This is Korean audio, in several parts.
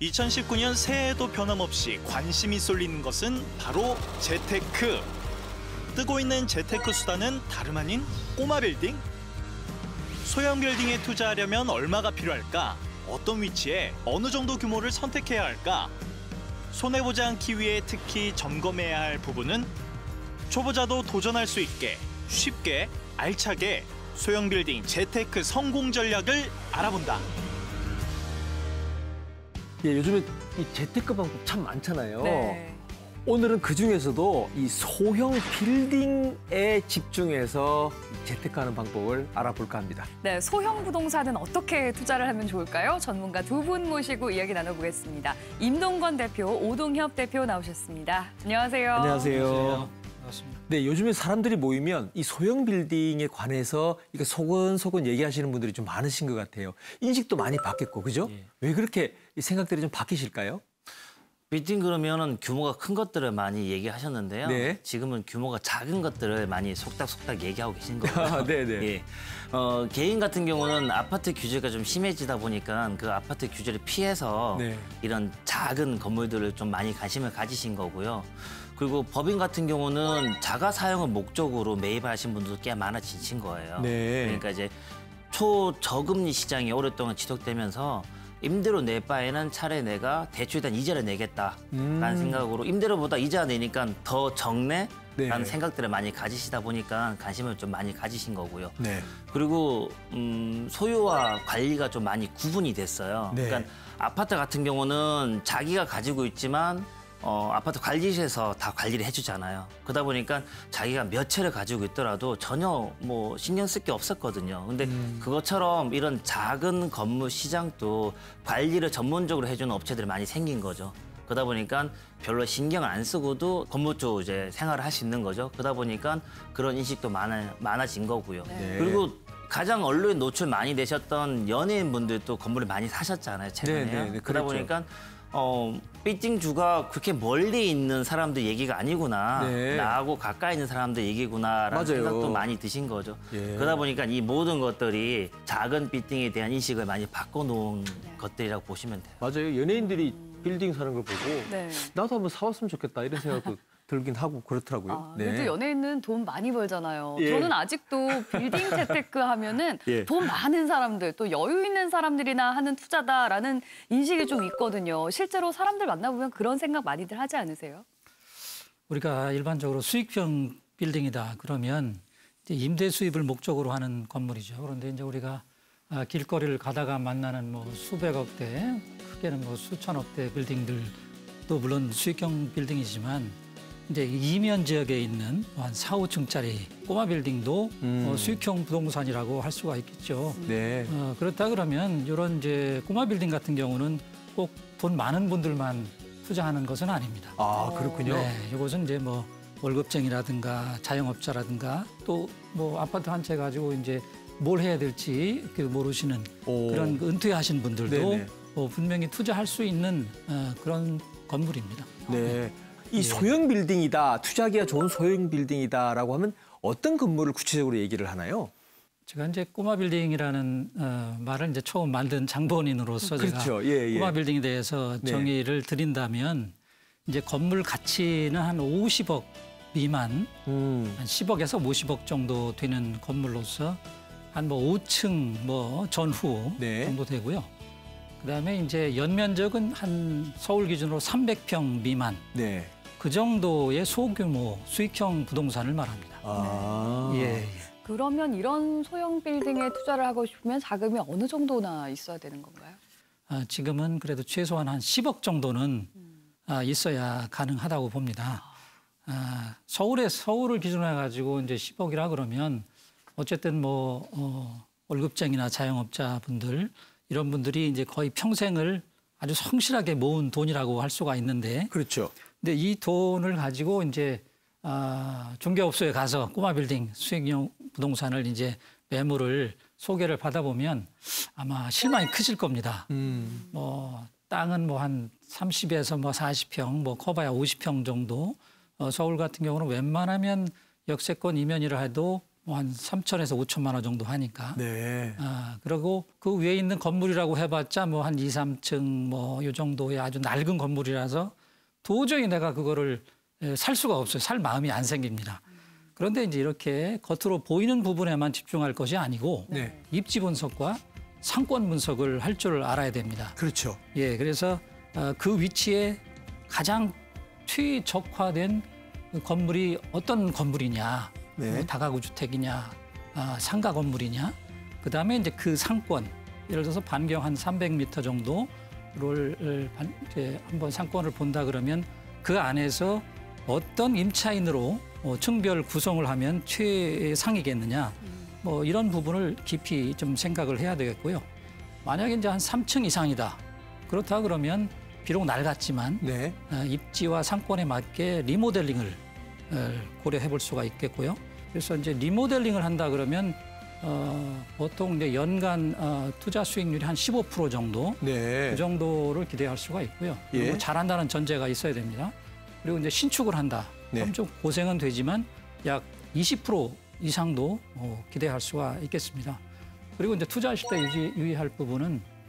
2019년 새해에도 변함없이 관심이 쏠리는 것은 바로 재테크. 뜨고 있는 재테크 수단은 다름 아닌 꼬마 빌딩? 소형 빌딩에 투자하려면 얼마가 필요할까? 어떤 위치에 어느 정도 규모를 선택해야 할까? 손해보지 않기 위해 특히 점검해야 할 부분은 초보자도 도전할 수 있게 쉽게 알차게 소형 빌딩 재테크 성공 전략을 알아본다. 예, 요즘에 이 재테크 방법 참 많잖아요. 네. 오늘은 그중에서도 이 소형 빌딩에 집중해서 재테크하는 방법을 알아볼까 합니다. 네, 소형 부동산은 어떻게 투자를 하면 좋을까요? 전문가 두 분 모시고 이야기 나눠보겠습니다. 임동건 대표, 오동협 대표 나오셨습니다. 안녕하세요. 안녕하세요. 반갑습니다. 네, 요즘에 사람들이 모이면 이 소형 빌딩에 관해서 이거 소근소근 얘기하시는 분들이 좀 많으신 것 같아요. 인식도 많이 바뀌었고, 그죠? 예. 왜 그렇게 이 생각들이 좀 바뀌실까요? 빌딩 그러면은 규모가 큰 것들을 많이 얘기하셨는데요. 네. 지금은 규모가 작은 것들을 많이 속닥속닥 얘기하고 계신 거고요. 네네. 예. 개인 같은 경우는 아파트 규제가 좀 심해지다 보니까 그 아파트 규제를 피해서 네. 이런 작은 건물들을 좀 많이 관심을 가지신 거고요. 그리고 법인 같은 경우는 자가 사용을 목적으로 매입하신 분들도 꽤 많아지신 거예요. 네. 그러니까 이제 초저금리 시장이 오랫동안 지속되면서 임대료 낼 바에는 차라리 내가 대출에 대한 이자를 내겠다라는 생각으로 임대료보다 이자 내니까 더 적네라는 네. 생각들을 많이 가지시다 보니까 관심을 좀 많이 가지신 거고요. 네. 그리고 소유와 관리가 좀 많이 구분이 됐어요. 네. 그러니까 아파트 같은 경우는 자기가 가지고 있지만 아파트 관리실에서 다 관리를 해주잖아요. 그러다 보니까 자기가 몇 채를 가지고 있더라도 전혀 뭐 신경 쓸 게 없었거든요. 근데 그것처럼 이런 작은 건물 시장도 관리를 전문적으로 해주는 업체들이 많이 생긴 거죠. 그러다 보니까 별로 신경을 안 쓰고도 건물 쪽 이제 생활을 할 수 있는 거죠. 그러다 보니까 그런 인식도 많아진 거고요. 네. 그리고 가장 언론에 노출 많이 되셨던 연예인분들도 건물을 많이 사셨잖아요, 최근에. 네, 네, 네, 그러다 그렇죠. 보니까 빌딩주가 그렇게 멀리 있는 사람들 얘기가 아니구나. 네. 나하고 가까이 있는 사람들 얘기구나라는 맞아요. 생각도 많이 드신 거죠. 예. 그러다 보니까 이 모든 것들이 작은 빌딩에 대한 인식을 많이 바꿔놓은 것들이라고 보시면 돼요. 맞아요. 연예인들이 빌딩 사는 걸 보고 네. 나도 한번 사왔으면 좋겠다 이런 생각도 들긴 하고 그렇더라고요. 아, 그래도 연예인은 돈 많이 벌잖아요. 예. 저는 아직도 빌딩 재테크 하면은 예. 돈 많은 사람들, 또 여유 있는 사람들이나 하는 투자다라는 인식이 좀 있거든요. 실제로 사람들 만나보면 그런 생각 많이들 하지 않으세요? 우리가 일반적으로 수익형 빌딩이다 그러면 이제 임대 수입을 목적으로 하는 건물이죠. 그런데 이제 우리가 길거리를 가다가 만나는 뭐 수백억 대, 크게는 뭐 수천억 대 빌딩들도 물론 수익형 빌딩이지만 이제 이면 지역에 있는 한 4, 5층짜리 꼬마 빌딩도 수익형 부동산이라고 할 수가 있겠죠. 네. 그렇다 그러면 이런 이제 꼬마 빌딩 같은 경우는 꼭 돈 많은 분들만 투자하는 것은 아닙니다. 아, 그렇군요. 네, 이것은 이제 뭐 월급쟁이라든가 자영업자라든가 또 뭐 아파트 한 채 가지고 이제 뭘 해야 될지 모르시는 오. 그런 은퇴하신 분들도 네네. 분명히 투자할 수 있는 그런 건물입니다. 네. 이 소형 빌딩이다, 투자하기가 좋은 소형 빌딩이다라고 하면 어떤 건물을 구체적으로 얘기를 하나요? 제가 이제 꼬마 빌딩이라는 말을 이제 처음 만든 장본인으로서 그렇죠. 제가 예, 예. 꼬마 빌딩에 대해서 네. 정의를 드린다면 이제 건물 가치는 한 50억 미만, 한 10억에서 50억 정도 되는 건물로서 한 뭐 5층 뭐 전후 네. 정도 되고요. 그다음에 이제 연면적은 한 서울 기준으로 300평 미만 네. 그 정도의 소규모 수익형 부동산을 말합니다. 아. 예. 그러면 이런 소형 빌딩에 투자를 하고 싶으면 자금이 어느 정도나 있어야 되는 건가요? 지금은 그래도 최소한 한 10억 정도는 있어야 가능하다고 봅니다. 서울을 기준으로 해가지고 이제 10억이라 그러면 어쨌든 뭐 월급쟁이나 자영업자분들 이런 분들이 이제 거의 평생을 아주 성실하게 모은 돈이라고 할 수가 있는데, 그렇죠. 근데 이 돈을 가지고 이제 중개업소에 가서 꼬마 빌딩 수익형 부동산을 이제 매물을 소개를 받아보면 아마 실망이 크실 겁니다. 뭐 땅은 뭐 한 30에서 뭐 40평, 뭐 커봐야 50평 정도. 서울 같은 경우는 웬만하면 역세권 이면이라 해도 뭐 한 3천에서 5천만 원 정도 하니까. 네. 그리고 그 위에 있는 건물이라고 해봤자 뭐 한 2, 3층 뭐 요 정도의 아주 낡은 건물이라서 도저히 내가 그거를 살 수가 없어요. 살 마음이 안 생깁니다. 그런데 이제 이렇게 겉으로 보이는 부분에만 집중할 것이 아니고 네. 입지 분석과 상권 분석을 할 줄 알아야 됩니다. 그렇죠. 예, 그래서 그 위치에 가장 최적화된 그 건물이 어떤 건물이냐, 네. 뭐 다가구 주택이냐, 상가 건물이냐, 그 다음에 이제 그 상권, 예를 들어서 반경 한 300m 정도를 이제 한번 상권을 본다 그러면 그 안에서 어떤 임차인으로 층별 구성을 하면 최상이겠느냐, 뭐 이런 부분을 깊이 좀 생각을 해야 되겠고요. 만약에 이제 한 3층 이상이다. 그렇다 그러면 비록 낡았지만 네. 입지와 상권에 맞게 리모델링을 고려해 볼 수가 있겠고요. 그래서 이제 리모델링을 한다 그러면 보통 이제 연간 투자 수익률이 한 15% 정도 네. 그 정도를 기대할 수가 있고요. 그리고 예. 잘한다는 전제가 있어야 됩니다. 그리고 이제 신축을 한다. 네. 그럼 좀 고생은 되지만 약 20% 이상도 기대할 수가 있겠습니다. 그리고 이제 투자하실 때 유의할 부분은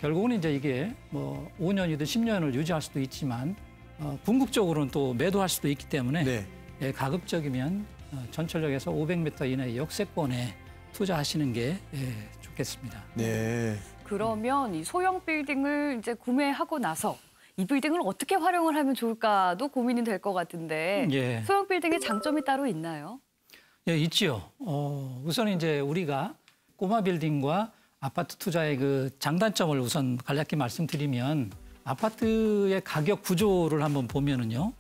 결국은 이제 이게 뭐 5년이든 10년을 유지할 수도 있지만 궁극적으로는 또 매도할 수도 있기 때문에 네. 예, 가급적이면 전철역에서 500m 이내 역세권에 투자하시는 게 좋겠습니다. 네. 그러면 이 소형 빌딩을 이제 구매하고 나서 이 빌딩을 어떻게 활용을 하면 좋을까도 고민이 될 것 같은데 예. 소형 빌딩의 장점이 따로 있나요? 예, 있지요. 우선 이제 우리가 꼬마 빌딩과 아파트 투자의 그 장단점을 우선 간략히 말씀드리면 아파트의 가격 구조를 한번 보면은요.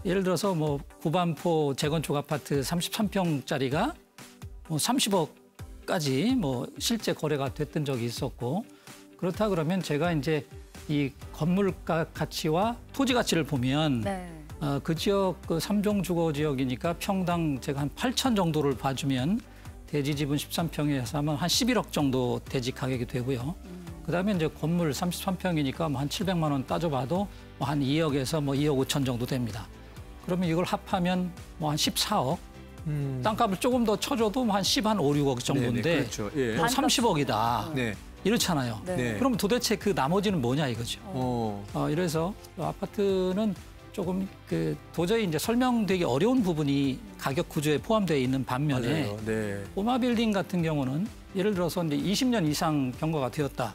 예를 들어서 뭐 구반포 재건축 아파트 33평짜리가 뭐 30억까지 뭐 실제 거래가 됐던 적이 있었고 그렇다 그러면 제가 이제 이 건물가 가치와 토지 가치를 보면 네. 그 지역 그 3종 주거 지역이니까 평당 제가 한 8천 정도를 봐주면 대지 지분 13평에서 하면 한 11억 정도 대지 가격이 되고요. 그다음에 이제 건물 33평이니까 뭐 한 700만 원 따져봐도 뭐 한 2억에서 뭐 2억 5천 정도 됩니다. 그러면 이걸 합하면 뭐 한 14억. 땅값을 조금 더 쳐줘도 뭐 한 10, 한 5, 6억 정도인데 네네, 그렇죠. 예. 뭐 30억이다. 네. 이렇잖아요. 네. 네. 그럼 도대체 그 나머지는 뭐냐 이거죠. 이래서 아파트는 조금 그 도저히 이제 설명되기 어려운 부분이 가격 구조에 포함되어 있는 반면에 맞아요. 네. 꼬마 빌딩 같은 경우는 예를 들어서 이제 20년 이상 경과가 되었다.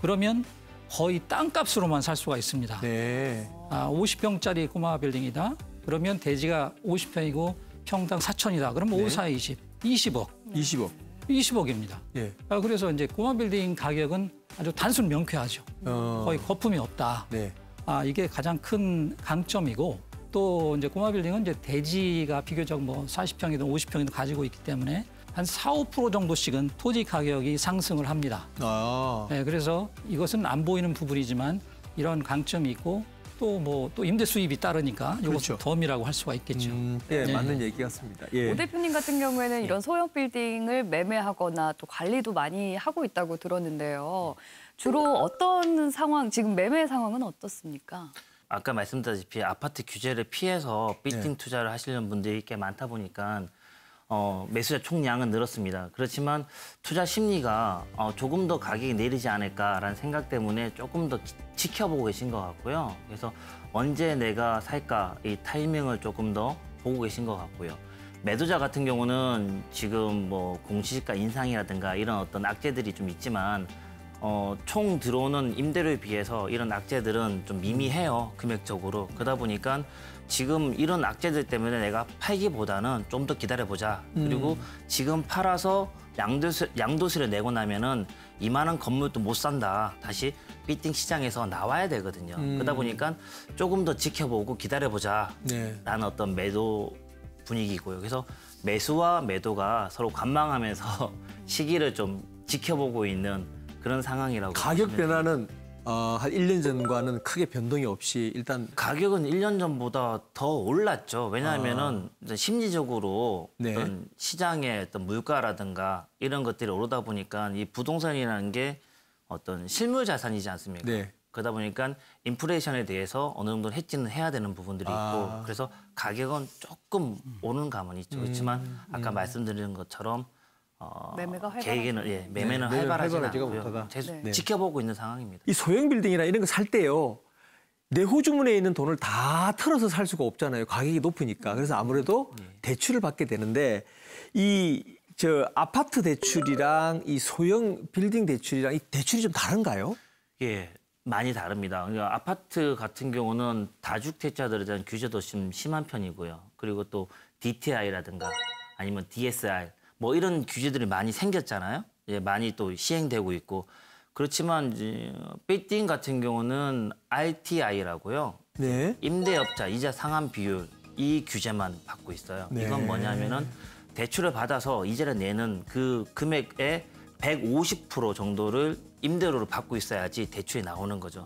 그러면 거의 땅값으로만 살 수가 있습니다. 네. 50평짜리 꼬마 빌딩이다. 그러면 대지가 50평이고 평당 4천이다. 그러면 네. 5, 4, 20, 20억. 20억. 20억입니다. 예. 그래서 이제 꼬마 빌딩 가격은 아주 단순 명쾌하죠. 거의 거품이 없다. 네. 이게 가장 큰 강점이고 또 이제 꼬마 빌딩은 이제 대지가 비교적 뭐 40평이든 50평이든 가지고 있기 때문에 한 4, 5% 정도씩은 토지 가격이 상승을 합니다. 네, 그래서 이것은 안 보이는 부분이지만 이런 강점이 있고 또 임대 수입이 따르니까 이것은 그렇죠. 덤이라고 할 수가 있겠죠. 예, 네. 맞는 얘기 같습니다. 예. 오 대표님 같은 경우에는 이런 소형 빌딩을 매매하거나 또 관리도 많이 하고 있다고 들었는데요. 주로 어떤 상황, 지금 매매 상황은 어떻습니까? 아까 말씀드렸다시피 아파트 규제를 피해서 빌딩 네. 투자를 하시는 분들이 꽤 많다 보니까 매수자 총량은 늘었습니다. 그렇지만 투자 심리가 조금 더 가격이 내리지 않을까라는 생각 때문에 조금 더 지켜보고 계신 것 같고요. 그래서 언제 내가 살까 이 타이밍을 조금 더 보고 계신 것 같고요. 매도자 같은 경우는 지금 뭐 공시지가 인상이라든가 이런 어떤 악재들이 좀 있지만 총 들어오는 임대료에 비해서 이런 악재들은 좀 미미해요, 금액적으로. 그러다 보니까 지금 이런 악재들 때문에 내가 팔기보다는 좀 더 기다려보자. 그리고 지금 팔아서 양도세를 내고 나면은 이만한 건물도 못 산다. 다시 빌딩 시장에서 나와야 되거든요. 그러다 보니까 조금 더 지켜보고 기다려보자. 네. 라는 어떤 매도 분위기고요. 그래서 매수와 매도가 서로 관망하면서 시기를 좀 지켜보고 있는 그런 상황이라고 가격 보시면 돼요. 변화는 한 1년 전과는 크게 변동이 없이 일단 가격은 1년 전보다 더 올랐죠. 왜냐하면은 이제 심리적으로 네. 어떤 시장의 어떤 물가라든가 이런 것들이 오르다 보니까 이 부동산이라는 게 어떤 실물 자산이지 않습니까? 네. 그러다 보니까 인플레이션에 대해서 어느 정도 해지는 해야 되는 부분들이 있고 그래서 가격은 조금 오는 감은 있죠. 그렇지만 아까 말씀드린 것처럼 매매가 활발하지 계획에는 매매는 네, 활발하지는 활발하지가 않고요. 못하다. 계속 네. 지켜보고 있는 상황입니다. 이 소형 빌딩이나 이런 거 살 때요. 내호주머니에 있는 돈을 다 털어서 살 수가 없잖아요. 가격이 높으니까. 그래서 아무래도 대출을 받게 되는데 아파트 대출이랑 이 소형 빌딩 대출이랑 이 대출이 좀 다른가요? 예, 많이 다릅니다. 그러니까 아파트 같은 경우는 다주택자들에 대한 규제도 좀 심한 편이고요. 그리고 또 DTI라든가 아니면 DSR 뭐 이런 규제들이 많이 생겼잖아요. 예, 많이 또 시행되고 있고. 그렇지만 이제 빌딩 같은 경우는 RTI라고요. 네. 임대업자 이자 상환 비율 이 규제만 받고 있어요. 네. 이건 뭐냐면은 대출을 받아서 이자를 내는 그 금액의 150% 정도를 임대료로 받고 있어야지 대출이 나오는 거죠.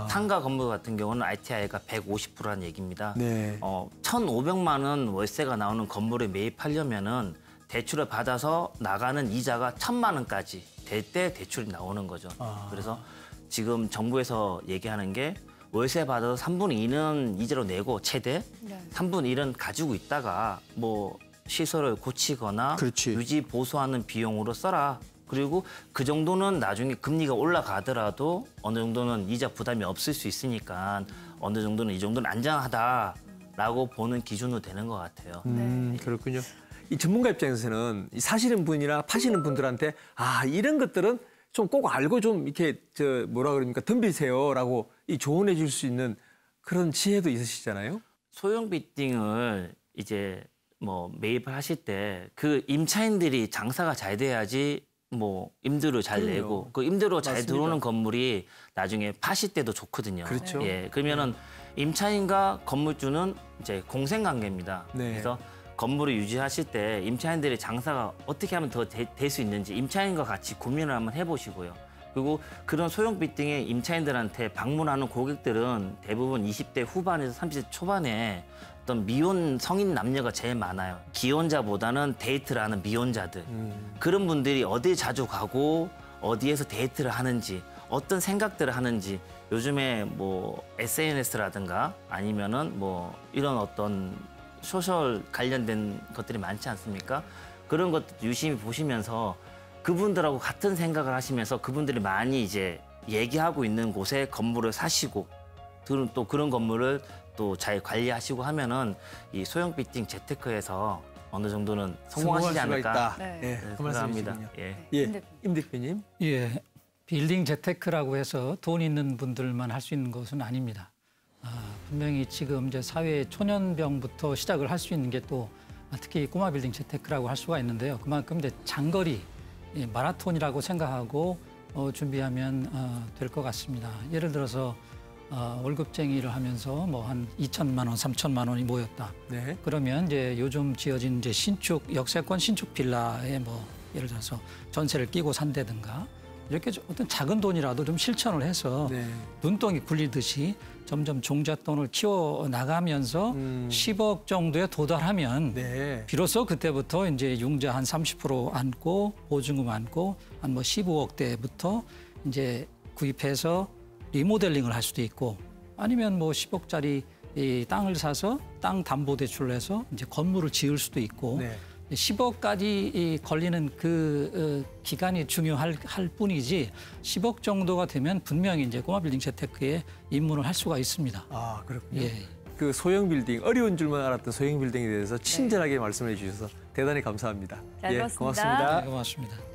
상가 건물 같은 경우는 RTI가 150%라는 얘기입니다. 네. 1,500만 원 월세가 나오는 건물에 매입하려면은 대출을 받아서 나가는 이자가 1,000만 원까지 될 때 대출이 나오는 거죠. 그래서 지금 정부에서 얘기하는 게 월세 받아서 3분의 2는 이자로 내고 최대 3분의 1은 가지고 있다가 뭐 시설을 고치거나 그렇지. 유지 보수하는 비용으로 써라. 그리고 그 정도는 나중에 금리가 올라가더라도 어느 정도는 이자 부담이 없을 수 있으니까 어느 정도는 이 정도는 안전하다라고 보는 기준으로 되는 것 같아요. 그렇군요. 이 전문가 입장에서는 이 사시는 분이나 파시는 분들한테 이런 것들은 좀 꼭 알고 좀 이렇게 덤비세요라고 이 조언해 줄 수 있는 그런 지혜도 있으시잖아요. 소형 빌딩을 이제 뭐 매입을 하실 때 그 임차인들이 장사가 잘 돼야지 뭐 임대료 잘 그럼요. 내고 그 임대료 잘 맞습니다. 들어오는 건물이 나중에 파실 때도 좋거든요. 그렇죠. 예, 그러면은 임차인과 건물주는 이제 공생관계입니다. 네. 그래서 건물을 유지하실 때 임차인들의 장사가 어떻게 하면 더 될 수 있는지 임차인과 같이 고민을 한번 해보시고요. 그리고 그런 소형 빌딩의 임차인들한테 방문하는 고객들은 대부분 20대 후반에서 30대 초반에 어떤 미혼 성인 남녀가 제일 많아요. 기혼자보다는 데이트를 하는 미혼자들. 그런 분들이 어디 자주 가고 어디에서 데이트를 하는지 어떤 생각들을 하는지 요즘에 뭐 SNS라든가 아니면은 뭐 이런 어떤 소셜 관련된 것들이 많지 않습니까? 그런 것도 유심히 보시면서 그분들하고 같은 생각을 하시면서 그분들이 많이 이제 얘기하고 있는 곳에 건물을 사시고 또 그런 건물을 또 잘 관리하시고 하면은 이 소형 빌딩 재테크에서 어느 정도는 성공하시지 성공할 수가 않을까 있다. 네. 예, 그 생각합니다. 말씀이시군요. 예. 예, 임 대표님. 예, 빌딩 재테크라고 해서 돈 있는 분들만 할 수 있는 것은 아닙니다. 분명히 지금 이제 사회 초년병부터 시작을 할 수 있는 게 또 특히 꼬마 빌딩 재테크라고 할 수가 있는데요. 그만큼 이제 장거리 마라톤이라고 생각하고 준비하면 될 것 같습니다. 예를 들어서 월급쟁이를 하면서 뭐 한 2천만 원, 3천만 원이 모였다. 네. 그러면 이제 요즘 지어진 이제 신축 역세권 신축 빌라에 뭐 예를 들어서 전세를 끼고 산다든가 이렇게 어떤 작은 돈이라도 좀 실천을 해서 네. 눈덩이 굴리듯이 점점 종잣돈을 키워 나가면서 10억 정도에 도달하면 네. 비로소 그때부터 이제 융자 한 30% 안고 보증금 안고 한 뭐 15억대부터 이제 구입해서 리모델링을 할 수도 있고 아니면 뭐 10억짜리 이 땅을 사서 땅 담보 대출을 해서 이제 건물을 지을 수도 있고 네. 10억까지 걸리는 그 기간이 중요할 뿐이지 10억 정도가 되면 분명히 이제 꼬마 빌딩 재테크에 입문을 할 수가 있습니다. 그렇군요. 예. 그 소형 빌딩, 어려운 줄만 알았던 소형 빌딩에 대해서 친절하게 말씀해 주셔서 대단히 감사합니다. 잘 예, 들었습니다. 고맙습니다. 네, 고맙습니다.